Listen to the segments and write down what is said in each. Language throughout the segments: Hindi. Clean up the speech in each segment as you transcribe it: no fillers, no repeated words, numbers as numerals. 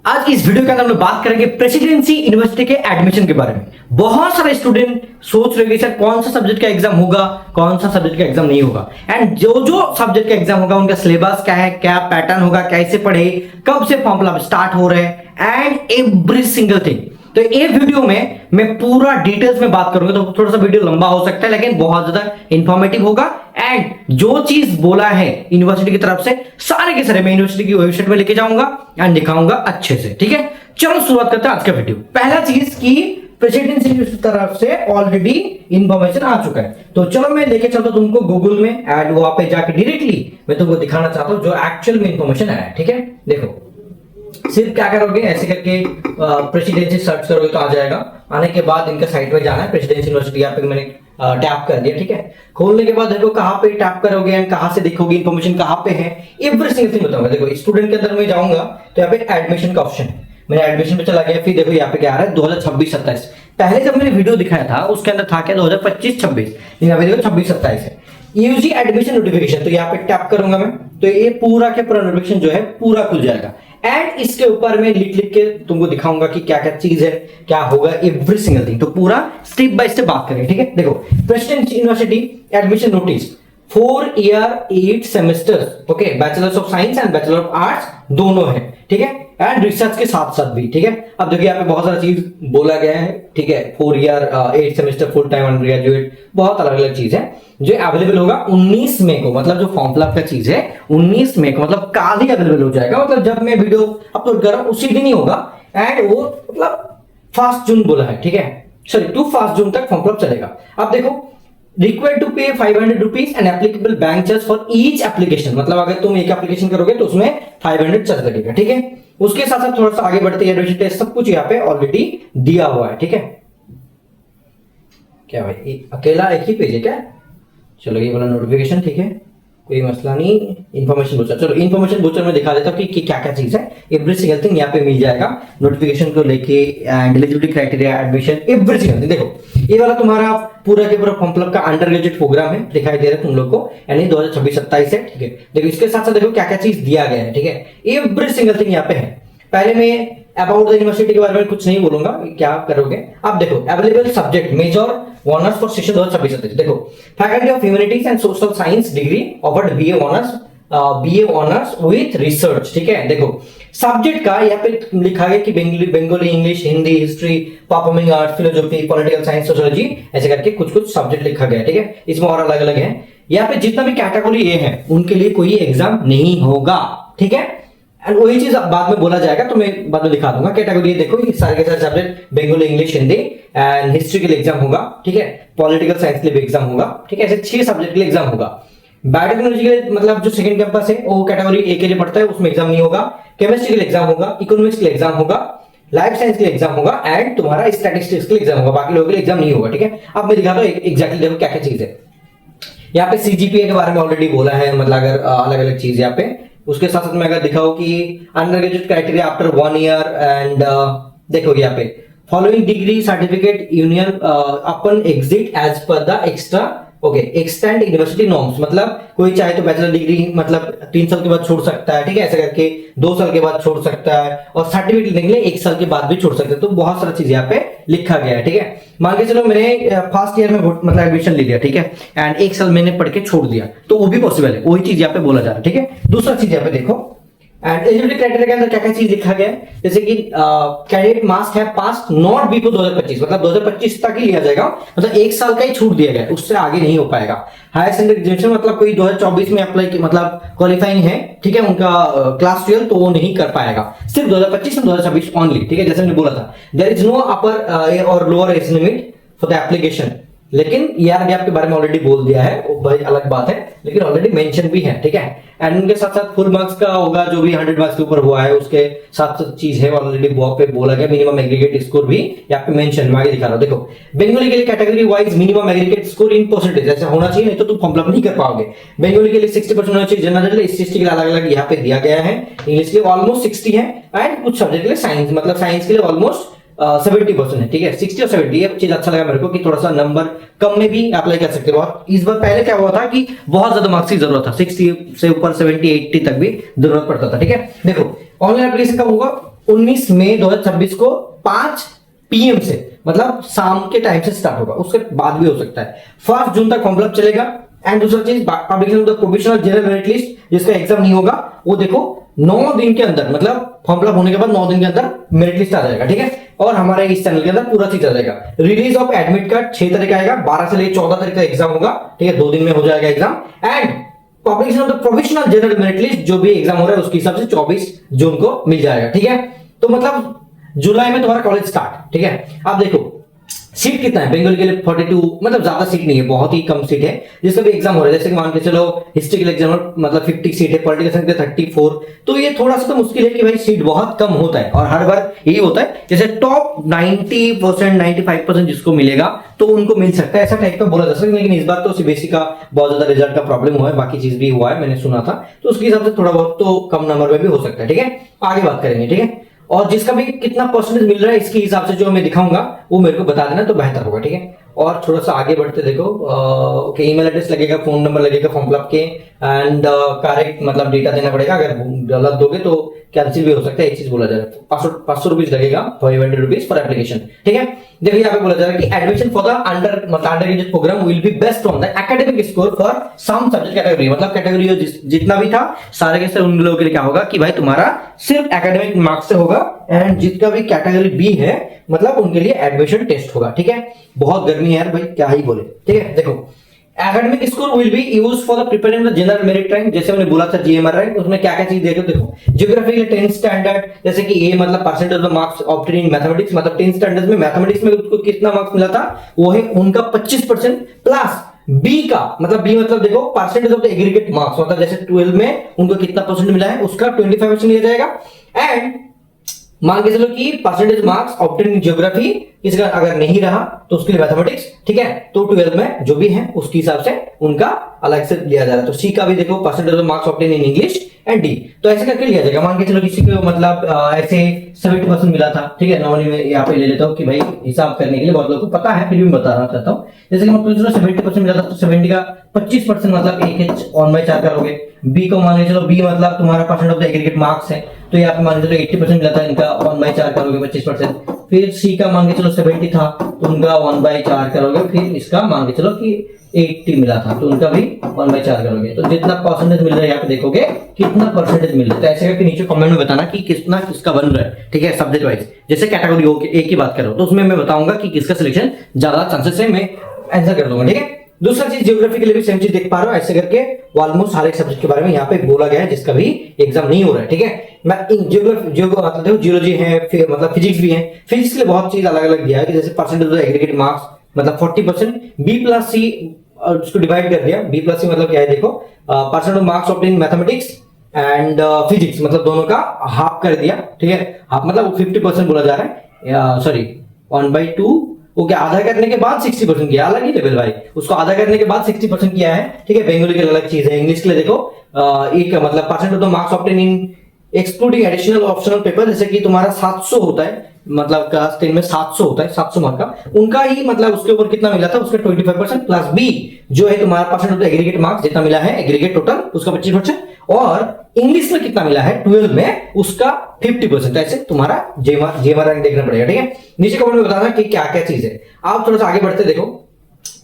आज इस वीडियो के अंदर हम लोग बात करेंगे प्रेसिडेंसी यूनिवर्सिटी के एडमिशन के बारे में। बहुत सारे स्टूडेंट सोच रहे हैं सर कौन सा सब्जेक्ट का एग्जाम होगा, कौन सा सब्जेक्ट का एग्जाम नहीं होगा, एंड जो जो सब्जेक्ट का एग्जाम होगा उनका सिलेबस क्या है, क्या पैटर्न होगा, कैसे पढ़े, कब से फॉर्म फिलअप स्टार्ट हो रहे हैं एंड एवरी सिंगल थिंग। तो ये वीडियो में मैं पूरा डिटेल्स में बात करूंगा, तो थोड़ा सा वीडियो लंबा हो सकता है लेकिन बहुत ज्यादा इंफॉर्मेटिव होगा। एंड जो चीज बोला है यूनिवर्सिटी की तरफ से सारे के सारे मैं यूनिवर्सिटी की वेबसाइट में लेके जाऊंगा एंड दिखाऊंगा अच्छे से। ठीक है, चलो शुरुआत करते हैं आज का वीडियो। पहला चीज की प्रेसिडेंसी यूनिवर्सिटी की तरफ से ऑलरेडी इंफॉर्मेशन आ चुका है, तो चलो मैं लेके चलता हूं तुमको गूगल में एंड वहां पे जाके डायरेक्टली मैं तुमको दिखाना चाहता हूं जो एक्चुअल में इंफॉर्मेशन आया है। ठीक है, देखो सिर्फ क्या करोगे, ऐसे करके प्रेसिडेंसी सर्च करोगे तो आ जाएगा। आने के बाद इनका साइट में जाना है, प्रेसिडेंसी यूनिवर्सिटी यहाँ पे मैंने टैप कर दिया। ठीक है, खोलने के बाद देखो कहाँ पे टैप करोगे एंड कहाँ से देखोगे इंफॉर्मेशन कहाँ पे है, एवरी सिंगल थिंग बताऊंगा। देखो स्टूडेंट के अंदर में जाऊंगा तो यहाँ पे एडमिशन का ऑप्शन है, मैंने एडमिशन पे चला गया। फिर देखो यहाँ पे क्या आ रहा है 2026-27। पहले जब मैंने वीडियो दिखाया था उसके अंदर था क्या 2025-26, यहाँ पे देखो 26-27 है। यूजी एडमिशन नोटिफिकेशन, तो यहाँ पे टैप करूंगा मैं तो ये पूरा के पूरा नोटिफिकेशन जो है पूरा खुल जाएगा। एंड इसके ऊपर मैं लिख लिख के तुमको दिखाऊंगा कि क्या क्या चीज है, क्या होगा, एवरी सिंगल थिंग। तो पूरा स्टेप बाय स्टेप बात करेंगे। ठीक है, देखो presidency university admission notice 4 year 8 semesters, okay, bachelors of science and bachelor of arts दोनों है। ठीक है, एंड रिसर्च के साथ साथ भी। ठीक है, अब देखिए यहाँ पे बहुत सारा चीज बोला गया है। ठीक है, 4 year 8 semester full time under graduate, बहुत अलग अलग चीज है जो अवेलेबल होगा 19 मई को। मतलब जो फॉर्म फिलअप का चीज है 19 मई को, मतलब कल ही अवेलेबल हो जाएगा। मतलब जब मैं वीडियो अपलोड कर रहा हूं उसी दिन ही होगा। एंड वो मतलब 1 जून बोला है। ठीक है, सॉरी 1 जून तक फॉर्म फिलअप चलेगा। अब देखो रिक्वायर्ड टू पे 500 rupees and applicable bank charge for each application. मतलब अगर तुम एक एप्लीकेशन करोगे तो उसमें 500 चार्ज लगेगा। ठीक है, उसके साथ साथ थोड़ा सा आगे बढ़ते हैं, एडमिशन टेस्ट सब कुछ यहाँ पे ऑलरेडी दिया हुआ है। ठीक है, क्या भाई अकेला एक ही पेज है क्या? चलो ये वाला नोटिफिकेशन, ठीक है, कोई मसला नहीं। इन्फॉर्मेशन बोचर, चलो इन्फॉर्मेशन बोचर में दिखा देता हूँ कि क्या क्या चीज है। एवरी सिंगल थिंग यहाँ पे मिल जाएगा नोटिफिकेशन को लेके and eligibility criteria, admission, every single thing. देखो ये वाला तुम्हारा पूरा के पूरा फॉर्म फिलअप का अंडर ग्रेजुएट प्रोग्राम है, दिखाई दे रहा है तुम लोग को, यानी 2026-27 है। ठीक है, देखो इसके साथ साथ देखो क्या क्या चीज दिया गया है। ठीक है, एवरी सिंगल थिंग यहाँ पे है। पहले मैं अबाउट द यूनिवर्सिटी के बारे में कुछ नहीं बोलूंगा, क्या करोगे। अब देखो available subject major honours for session 2026-27। देखो faculty of humanities and social science degree offered BA honours with research. ठीक है, देखो सब्जेक्ट का यहाँ पे लिखा गया कि Bengali, English, Hindi, history, performing arts, philosophy, political science, sociology, ऐसे करके कुछ कुछ सब्जेक्ट लिखा गया है। ठीक है, इसमें और अलग अलग है। यहाँ पे जितना भी कैटेगरी ये है उनके लिए कोई एग्जाम नहीं होगा। ठीक है, एंड वही चीज बाद में बोला जाएगा तो मैं बाद में दिखा दूंगा। कैटेगरी देखो ये सारे के सारे subject Bengali, English, Hindi and history के लिए एग्जाम होगा। ठीक है, पॉलिटिकल साइंस के लिए भी एग्जाम होगा। ठीक है, ऐसे 6 सब्जेक्ट के लिए एग्जाम होगा। बायोटेक्नोलॉजी के लिए मतलब जो सेकंड कैंपस है वो कैटेगरी ए के लिए पढ़ता है, उसमें एग्जाम नहीं होगा। केमिस्ट्री के लिए एग्जाम होगा, इकोनॉमिक्स के लिए एग्जाम होगा, लाइफ साइंस के लिए एग्जाम होगा एंड तुम्हारा स्टैटिस्टिक्स के लिए एग्जाम होगा। बाकी लोगों के लिए एग्जाम नहीं होगा। ठीक है, अब मैं दिखाता हूँ एग्जैक्टली देखो क्या क्या चीज है। यहाँ पे सीजीपीए के बारे में ऑलरेडी बोला है, मतलब अगर अलग अलग चीज यहाँ पे। उसके साथ साथ मैं अगर दिखाऊं कि undergraduate criteria after 1 year and देखो यहाँ पे following degree certificate union upon exit as per the extra, okay, extend university norms. मतलब कोई चाहे तो बैचलर डिग्री मतलब 3 साल के बाद छोड़ सकता है। ठीक है, ऐसे करके 2 साल के बाद छोड़ सकता है और सर्टिफिकेट लेने के लिए 1 साल के बाद भी छोड़ सकता है। तो बहुत सारा चीज यहाँ पे लिखा गया है। ठीक है, मान के चलो मैंने फर्स्ट ईयर में मतलब एडमिशन ले लिया, ठीक है, एंड 1 साल मैंने पढ़ के छोड़ दिया तो वो भी पॉसिबल है। वही चीज यहाँ पे बोला जा रहा है। ठीक है, दूसरा चीज यहाँ पे देखो एंड एलिजिबिलिटी क्राइटेरिया के अंदर क्या क्या चीज लिखा गया है, जैसे कि candidate must have passed not before 2025, मतलब 2025 तक ही लिया जाएगा। मतलब 1 साल का ही छूट दिया गया है, उससे आगे नहीं हो पाएगा। हायर सेकेंडरी ग्रेजुएशन मतलब कोई 2024 में अप्लाई मतलब क्वालिफाइंग है, ठीक है, उनका क्लास 12 तो वो नहीं कर पाएगा, सिर्फ 2025 और 2026 ओनली। ठीक है, जैसे मैंने बोला था देयर इज नो अपर और lower age limit for the application. लेकिन ईआर गैप के बारे में ऑलरेडी बोल दिया है, वो भाई अलग बात है, लेकिन ऑलरेडी मेंशन भी है। ठीक है, एंड उनके साथ साथ फुल मार्क्स का होगा जो भी 100 मार्क्स के ऊपर हुआ है, उसके साथ साथ चीज है ऑलरेडी पे बोला गया। मिनिमम एग्रीगेट स्कोर भी यहाँ पे मेंशन, मैं आगे दिखा रहा हूँ। देखो बंगाली के लिए category wise minimum aggregate score in percentage ऐसा होना चाहिए, नहीं तो तुम फॉर्म फिलअप नहीं कर पाओगे। बंगाली के लिए 60% होना चाहिए, जनरल SC के लिए अलग अलग यहाँ पे दिया गया है। इंग्लिश के लिए ऑलमोस्ट 60 है एंड कुछ सब्जेक्ट के लिए साइंस मतलब साइंस के लिए ऑलमोस्ट 70% है। ठीक है, 60 और 70 ये चीज अच्छा लगा मेरे को कि थोड़ा सा नंबर कम में भी अप्लाई कर सकते हो। इस बार पहले क्या हुआ था कि बहुत ज्यादा मार्क्स की जरूरत था, 60 से ऊपर 70 80 तक भी जरूरत पड़ता था। ठीक है, देखो ऑनलाइन एप्लीकेशन कब होगा 19 मई 2026 को 5 PM से, मतलब शाम के टाइम से स्टार्ट होगा, उसके बाद भी हो सकता है। 1 जून तक फॉर्म फिलअप चलेगा। एंड दूसरा चीज, publication of the provisional general merit list, जिसका एग्जाम नहीं होगा, वो देखो 9 दिन के अंदर, मतलब फॉर्म फिलअप होने के बाद 9 दिन के अंदर मेरिट लिस्ट आ जाएगा, ठीक है। और हमारे इस चैनल के अंदर पूरा चीज आ जाएगा। रिलीज ऑफ एडमिट कार्ड 6 तारीख आएगा, 12 से लेकर 14 तारीख तक एग्जाम होगा, ठीक है, 2 दिन में हो जाएगा exam. And publication of the provisional general merit list, जो भी एग्जाम हो रहा है उसके हिसाब से 24 जून को मिल जाएगा, ठीक है। तो मतलब जुलाई में तुम्हारा कॉलेज स्टार्ट, ठीक है। अब देखो सीट कितना है बंगाल के लिए, 42, मतलब ज्यादा सीट नहीं है, बहुत ही कम सीट है। जिसका भी एग्जाम हो रहा है, जैसे कि मान के चलो हिस्ट्री के लिए एग्जाम मतलब 50 सीट है, पॉलिटिकल साइंस के 34, तो ये थोड़ा सा तो मुश्किल है कि भाई सीट बहुत कम होता है, और हर बार यही होता है, जैसे टॉप 90% 95% जिसको मिलेगा तो उनको मिल सकता है, ऐसा टाइप का बोला जा सकता है। लेकिन इस बार तो सीबीएसई का बहुत ज्यादा रिजल्ट का प्रॉब्लम हुआ है, बाकी चीज भी हुआ है, मैंने सुना था, तो उसके हिसाब से थोड़ा बहुत तो कम नंबर में भी हो सकता है, ठीक है। आगे बात करेंगे, ठीक है। और जिसका भी कितना परसेंटेज मिल रहा है इसके हिसाब से जो मैं दिखाऊंगा वो मेरे को बता देना तो बेहतर होगा, ठीक है। और थोड़ा सा आगे बढ़ते देखो, ओके, ईमेल एड्रेस लगेगा, फोन नंबर लगेगा फॉर्म फिलअप के, एंड करेक्ट मतलब डेटा देना पड़ेगा, अगर गलत दोगे तो कैंसिल भी हो सकता है, एक चीज बोला जा रहा है। 500 रुपीज लगेगा, 500 रुपीज फॉर एप्लीकेशन, ठीक है। देखिए यहाँ पे बोला जा रहा है कि admission for the undergraduate program will be based on the academic score for some subject category, मतलब कैटेगरी जितना भी था सारे के सारे उन लोगों के लिए क्या होगा कि भाई तुम्हारा सिर्फ एकेडमिक मार्क्स से होगा, एंड जितना भी कैटेगरी बी है मतलब उनके लिए एडमिशन टेस्ट होगा, ठीक है। बहुत गर्मी है यार भाई, क्या ही बोले, ठीक है। देखो academic score will be used for the preparation of the general merit rank, जैसे मैंने बोला था जीएमआर रैंक, उसमें क्या क्या चीज देखो ज्योग्राफी के लिए 10 स्टैंडर्ड, जैसे कि ए मतलब percentage of marks obtain in mathematics, मतलब 10 स्टैंडर्ड में मैथमेटिक्स में उसको कितना मार्क्स मिला था, वो है उनका 25%, प्लस बी का मतलब बी मतलब देखो percentage of the aggregate marks, मतलब जैसे 12 में उनको कितना परसेंट मिला है उसका 25% लिया जाएगा। एंड मान के चलो कि percentage marks obtain in geography इसका अगर नहीं रहा तो उसके लिए मैथमेटिक्स, ठीक है। तो 12 में जो भी है उसके हिसाब से उनका अलग से लिया जा रहा है। तो सी का भी देखो percentage of marks obtain in English and D, तो ऐसे करके लिया जाएगा। मान के चलो किसी को मतलब ऐसे 70% मिला था, ठीक है, नॉर्मली मैं यहाँ पे ले लेता हूँ कि भाई हिसाब करने के लिए बहुत लोगों को पता है, फिर भी बताना चाहता हूँ। जैसे कि मतलब 70% मिला था तो 70 का 25% मतलब एक 1/4 करोगे। बी को मान के चलो, बी मतलब तुम्हारा percent of the aggregate marks है, तो यहाँ पे मान के चलो 80% मिला था, इनका 1/4 करोगे 25%। फिर सी का मान के चलो 70 था तो उनका 1/4 करोगे, फिर इसका मान के चलो कि 80 मिला था तो उनका भी 1/4 करोगे। तो जितना परसेंटेज मिल रहा है यहाँ पे देखोगे कितना परसेंटेज मिल रहा है, तो ऐसे करके नीचे कमेंट में बताना कि कितना किसका बन रहा है, ठीक है, सब्जेक्ट वाइज। जैसे कैटेगरी हो एक ही बात करो तो उसमें मैं बताऊंगा कि किसका सिलेक्शन ज्यादा चांसेस है, मैं आंसर कर दूंगा, ठीक है। दूसरा चीज ज्योग्राफी के लिए भी सेम चीज देख पा रहे हो, ऐसे करके ऑलमोस्ट हर एक सब्जेक्ट के बारे में यहाँ पे बोला गया है जिसका भी एग्जाम नहीं हो रहा है, ठीक है। मैं ज्योग्राफी मतलब जियोलॉजी है, फिर मतलब फिजिक्स भी है, फिजिक्स के लिए बहुत चीज अलग अलग दिया है, जैसे परसेंटेज ऑफ एग्रीगेट मार्क्स मतलब 40%, बी प्लस सी उसको डिवाइड कर दिया, बी प्लस सी मतलब क्या है देखो percent of marks obtain mathematics and physics, मतलब दोनों का हाफ कर दिया, ठीक है। हाफ मतलब 50% बोला जा रहा है, सॉरी 1/2, ओके, आधा करने के बाद 60% किया, अलग ही लेवल भाई, उसको आधा करने के बाद 60% किया है, ठीक है। बंगाली के लिए अलग चीज है, इंग्लिश के लिए देखो एक मतलब percent of the marks obtain in excluding additional optional paper, जैसे कि तुम्हारा 700 होता है, मतलब क्लास 10 में 700 होता है, 700 मार्क का, उनका ही मतलब उसके ऊपर कितना मिला था उसका 25%, प्लस बी जो है तुम्हारा percent of the aggregate marks जितना मिला है एग्रीगेट टोटल उसका 25%, और इंग्लिश में कितना मिला है 12 में उसका 50%। ऐसे तुम्हारा जेमआर रैंक देखना पड़ेगा, ठीक है। नीचे कमेंट में बताना कि क्या क्या चीज है। आप थोड़ा सा आगे बढ़ते देखो,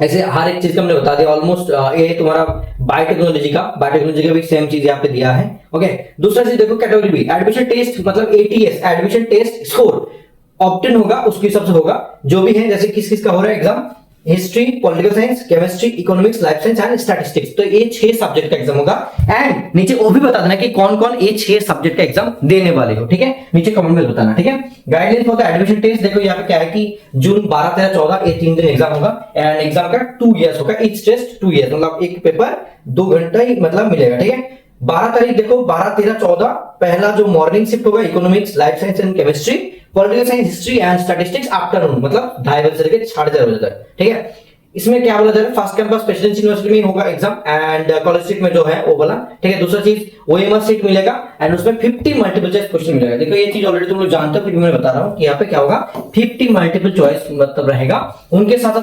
ऐसे हर एक चीज का हमने बता दिया ऑलमोस्ट। ये तुम्हारा बायोटेक्नोलॉजी का भी सेम चीज यहाँ पे दिया है, ओके। दूसरा चीज देखो कैटेगरी बी एडमिशन टेस्ट मतलब ATS admission test score obtain होगा उसके हिसाब से होगा, जो भी है, जैसे किस किस का हो रहा है exam, history, political science, chemistry, economics, life science and statistics, तो ये 6 सब्जेक्ट का एग्जाम होगा। एंड नीचे वो भी बता देना कि कौन कौन ये 6 सब्जेक्ट का एग्जाम देने वाले हो, ठीक है, नीचे कमेंट में बताना, ठीक है। Guidelines for the admission test देखो यहाँ पे क्या है कि जून 12, 13, 14 ये 3 दिन एग्जाम होगा, एंड एग्जाम का 2 इयर्स होगा, ईच टेस्ट 2 इयर्स, मतलब एक पेपर 2 घंटा ही मतलब मिलेगा, ठीक है। 12 तारीख देखो 12, 13, 14 पहला जो मॉर्निंग शिफ्ट होगा economics, life science and chemistry, political science, history and statistics afternoon मतलब 2:30 बजे से लेकर 4:30 बजे तक, ठीक है। इसमें क्या बोला जा रहा है, फर्स्ट कैंपस प्रेसिडेंसी यूनिवर्सिटी में होगा एग्जाम, एंड कॉलेज सीट में जो है वो बोला, ठीक है। दूसरा चीज ओएमआर सीट मिलेगा एंड उसमें 50 मल्टीपल चॉइस क्वेश्चन मिलेगा। देखो ये चीज ऑलरेडी तुम लोग जानते हो, फिर मैं बता रहा हूँ कि यहाँ पे क्या होगा, 50 मल्टीपल चॉइस मतलब रहेगा, उनके साथ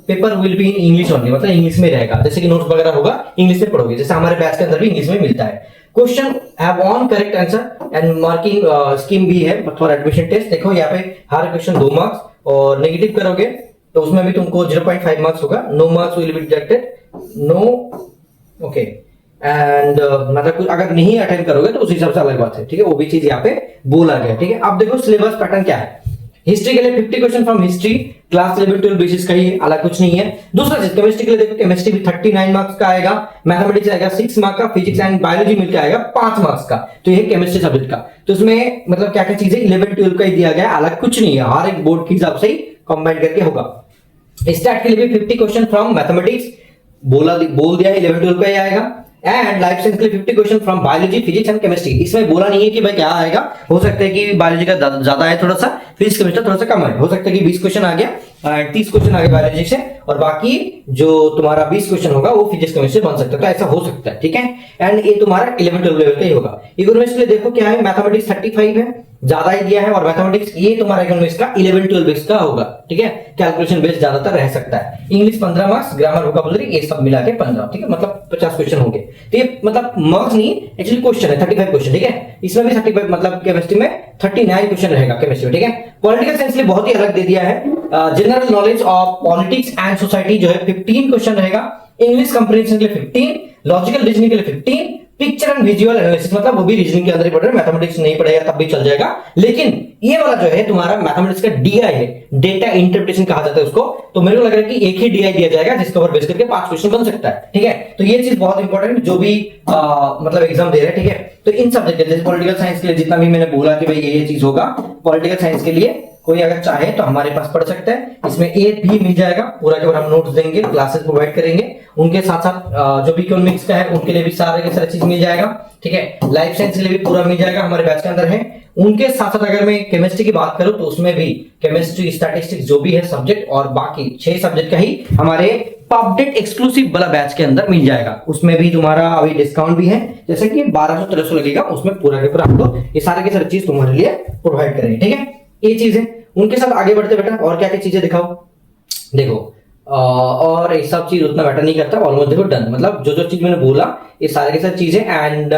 paper will be in English only, मतलब इंग्लिश में रहेगा, जैसे कि नोट्स वगैरह होगा इंग्लिश में पढ़ोगे, जैसे हमारे बैच के अंदर भी इंग्लिश में मिलता है। Question have on correct answer and marking scheme भी है फॉर एडमिशन टेस्ट। देखो यहाँ पे हर क्वेश्चन 2 मार्क्स, और नेगेटिव करोगे तो उसमें भी तुमको 0.5 मार्क्स होगा। No marks will be deducted, no okay. And मतलब कुछ अगर नहीं अटेंड करोगे तो उस हिसाब से अलग बात है, ठीक है, वो भी चीज यहाँ पे बोला गया, ठीक है। अब देखो सिलेबस पैटर्न क्या है। हिस्ट्री के लिए 50 question from history, class 11-12 basis का ही, अलग कुछ नहीं है। दूसरा चीज केमिस्ट्री के लिए देखो, केमिस्ट्री भी 39 मार्क्स का आएगा, मैथमेटिक्स आएगा 6 मार्क्स का, फिजिक्स एंड बायोलॉजी मिलकर आएगा 5 मार्क्स का। तो ये केमिस्ट्री सब्जेक्ट का, तो इसमें मतलब क्या क्या चीजें 11-12 का ही दिया गया है, अलग कुछ नहीं है, हर एक बोर्ड के हिसाब से ही कंबाइन करके होगा। स्टैट के लिए भी 50 क्वेश्चन फ्रॉम मैथमेटिक्स बोल दिया है, 11-12 का ही आएगा। एंड लाइफ साइंस के लिए 50 question from biology, physics and chemistry. इसमें बोला नहीं है कि भाई क्या आएगा, हो सकता है कि बायोलॉजी का ज्यादा है थोड़ा सा, फिजिक्स केमिस्ट्री थोड़ा सा कम है, हो सकता है कि 20 क्वेश्चन आ गया, 30 क्वेश्चन आ गया बायोलॉजी से, और बाकी जो तुम्हारा 20 क्वेश्चन होगा वो फिजिक्स केमिस्ट्री बन सकता है, तो ऐसा हो सकता है, ठीक है। एंड ये तुम्हारा 11-12 लेवल का ही होगा। इकोनॉमिक्स के लिए देखो क्या है, मैथमेटिक्स 35 है, ज्यादा ही दिया है, और मैथमेटिक्स ये तुम्हारा इकोनॉमिक्स का 11-12 बेस का होगा, ठीक है, कैलकुलेशन बेस ज्यादातर रह सकता है। इंग्लिश 15 मार्क्स, ग्रामर वोकैबुलरी ये सब मिला के 15, ठीक है, मतलब 50 क्वेश्चन होंगे। तो ये मतलब मार्क्स नहीं, एक्चुअली क्वेश्चन है 35 क्वेश्चन, ठीक है। इसमें भी 35 मतलब केमिस्ट्री में 39 क्वेश्चन रहेगा केमिस्ट्री में, ठीक है। पॉलिटिकल साइंस के लिए बहुत ही अलग दे दिया है, general knowledge of politics and society जो है 15 क्वेश्चन रहेगा, इंग्लिश कंप्रीहेंशन के लिए 15, लॉजिकल रीजनिंग के लिए 15, पिक्चर एंड विजुअल एनालिसिस मतलब वो भी रीजनिंग के अंदर ही पढ़ रहे हैं, मैथमेटिक्स नहीं पढ़ेगा तब भी चल जाएगा। लेकिन ये वाला जो है तुम्हारा मैथमेटिक्स का डीआई है, डेटा इंटरप्रिटेशन कहा जाता है उसको, तो मेरे को लग रहा है कि एक ही डीआई दिया जाएगा जिसके ऊपर बेस करके 5 क्वेश्चन बन सकता है, ठीक है। तो ये चीज बहुत इंपॉर्टेंट जो भी मतलब एग्जाम दे रहे हैं, ठीक है। तो इन सब्जेक्ट जैसे पॉलिटिकल साइंस के लिए जितना भी मैंने बोला कि भाई ये चीज होगा, पॉलिटिकल साइंस के लिए कोई अगर चाहे तो हमारे पास पढ़ सकता है। इसमें ए भी मिल जाएगा, पूरा के पूरा हम नोट्स देंगे, क्लासेस प्रोवाइड करेंगे, उनके साथ साथ जो भी इकोनॉमिक्स का है उनके लिए भी सारे के सारे चीज मिल जाएगा, ठीक है। लाइफ साइंस के लिए भी पूरा मिल जाएगा, हमारे बैच के अंदर है। उनके साथ साथ अगर मैं केमिस्ट्री की बात करूं तो उसमें भी केमिस्ट्री, स्टैटिस्टिक्स जो भी है सब्जेक्ट, और बाकी 6 सब्जेक्ट का ही हमारे पबडेट एक्सक्लूसिव वाला बैच के अंदर मिल जाएगा। उसमें भी तुम्हारा अभी डिस्काउंट भी है, जैसे कि 1200-1300 लगेगा, उसमें पूरा के पूरा आपको ये सारे के सारे चीज तुम्हारे लिए प्रोवाइड करेंगे, ठीक है। ये चीज है। उनके साथ आगे बढ़ते बेटा और क्या क्या चीजें दिखाओ। देखो और ये सब चीज उतना मैटर नहीं करता, ऑलमोस्ट देखो डन, मतलब जो जो चीज मैंने बोला ये सारे के सारे चीजें। एंड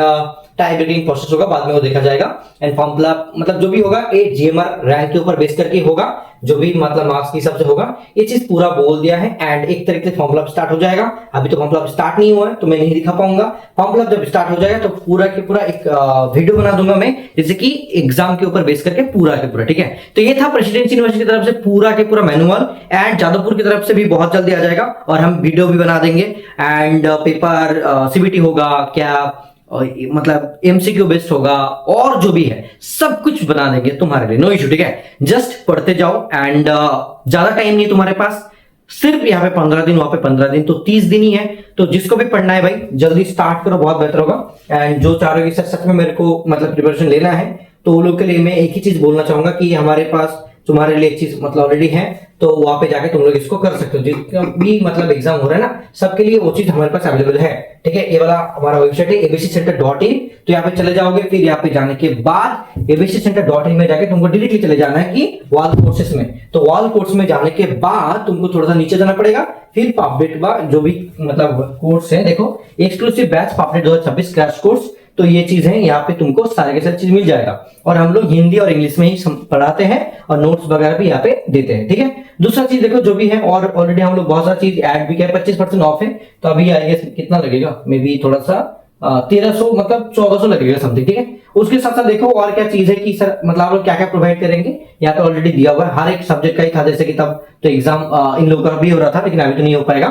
टाइप ब्रेकिंग प्रोसेस होगा, बाद में वो देखा जाएगा। एंड फॉर्म फिलअप मतलब जो भी होगा ये जीएमआर रैंक के ऊपर बेस करके होगा, जो भी मतलब मार्क्स के हिसाब से होगा, ये चीज पूरा बोल दिया है। एंड एक तरीके से फॉर्म फिलअप स्टार्ट हो जाएगा। अभी तो फॉर्म फिलअप स्टार्ट नहीं हुआ है तो मैं नहीं दिखा पाऊंगा। फॉर्म फिलअप जब स्टार्ट हो जाएगा तो पूरा के पूरा एक वीडियो बना दूंगा मैं, जैसे कि एग्जाम के ऊपर बेस करके पूरा के पूरा, ठीक है। तो ये था प्रेसिडेंसी यूनिवर्सिटी की तरफ से पूरा के पूरा मैनुअल, एंड जादवपुर की तरफ से भी बहुत जल्दी आ जाएगा और हम वीडियो भी बना देंगे। एंड पेपर सीबीटी होगा क्या, मतलब एमसीक्यू बेस्ड होगा, और जो भी है सब कुछ बना देंगे तुम्हारे लिए, नो इशू, ठीक है। जस्ट पढ़ते जाओ। एंड ज्यादा टाइम नहीं तुम्हारे पास, सिर्फ यहाँ पे 15 दिन, वहां पे 15 दिन, तो 30 दिन ही है। तो जिसको भी पढ़ना है भाई जल्दी स्टार्ट करो, बहुत बेहतर होगा। एंड जो चाह रहे हो सच में मेरे को मतलब प्रिपरेशन लेना है, तो वो लोग के लिए मैं एक ही चीज बोलना चाहूंगा कि हमारे पास तुम्हारे लिए एक चीज मतलब ऑलरेडी है, तो वहां पे जाके तुम लोग इसको कर सकते हो। जितना भी मतलब एग्जाम हो रहा है ना, सबके लिए वो चीज हमारे पास अवेलेबल है, ठीक है। ये वाला हमारा वेबसाइट है abccenter.in, तो यहाँ पे चले जाओगे। फिर यहाँ पे जाने के बाद abccenter.in में जाके तुमको डायरेक्टली चले जाना है कि वॉल कोर्सेस में। तो वॉल कोर्स में जाने के बाद तुमको थोड़ा सा नीचे जाना पड़ेगा, फिर पॉपडेट जो भी मतलब कोर्स है, देखो एक्सक्लूसिव बैच पॉपडेट 2026 क्रैश कोर्स, तो ये चीज है, यहाँ पे तुमको सारे के सारे चीज मिल जाएगा। और हम लोग हिंदी और इंग्लिश में ही पढ़ाते हैं और नोट्स वगैरह भी यहाँ पे देते हैं, ठीक है। दूसरा चीज देखो जो भी है, और ऑलरेडी हम लोग बहुत सारी चीज ऐड भी किया, 25% ऑफ है। तो अभी आई गेस कितना लगेगा, मे बी थोड़ा सा 1300 मतलब 1400 लगेगा समथिंग, ठीक है। उसके साथ साथ देखो और क्या चीज है कि सर मतलब आप लोग क्या क्या प्रोवाइड करेंगे, यहाँ पे ऑलरेडी दिया हुआ है, हर एक सब्जेक्ट का ही था। जैसे कि तब तो एग्जाम इन लोगों का भी हो रहा था, लेकिन अभी तो नहीं हो पाएगा।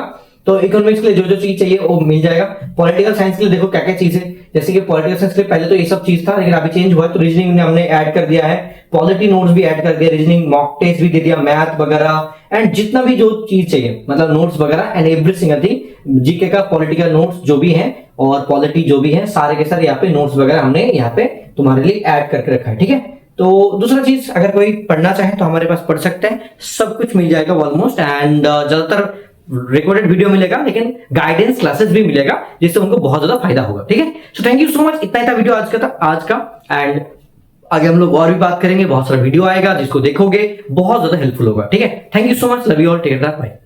तो इकोनॉमिक्स के लिए जो जो चीज चाहिए वो मिल जाएगा। पॉलिटिकल साइंस के लिए देखो क्या क्या चीज है, जैसे कि पॉलिटिकल साइंस के लिए पहले तो ये सब चीज था, लेकिन अभी चेंज हुआ है। तो रीजनिंग में हमने ऐड कर दिया है, पॉलिटी नोट्स भी ऐड कर दिया, रीजनिंग मॉक टेस्ट भी दे दिया, मैथ वगैरह, एंड जितना भी जो चीज चाहिए मतलब नोट्स वगैरह, and every single thing, GK का पॉलिटिकल नोट्स जो भी है और पॉलिटी जो भी है, सारे के सारे यहाँ पे नोट्स वगैरह हमने यहाँ पे तुम्हारे लिए ऐड करके रखा है, ठीक है। तो दूसरा चीज अगर कोई पढ़ना चाहे तो हमारे पास पढ़ सकते हैं, सब कुछ मिल जाएगा ऑलमोस्ट। एंड ज्यादातर रिकॉर्डेड वीडियो मिलेगा, लेकिन गाइडेंस क्लासेस भी मिलेगा, जिससे उनको बहुत ज्यादा फायदा होगा, ठीक है। So thank you so much. इतना ही था वीडियो आज का। एंड आगे हम लोग और भी बात करेंगे, बहुत सारा वीडियो आएगा जिसको देखोगे बहुत ज्यादा हेल्पफुल होगा, ठीक है। Thank you so much, love you all, take care, bye.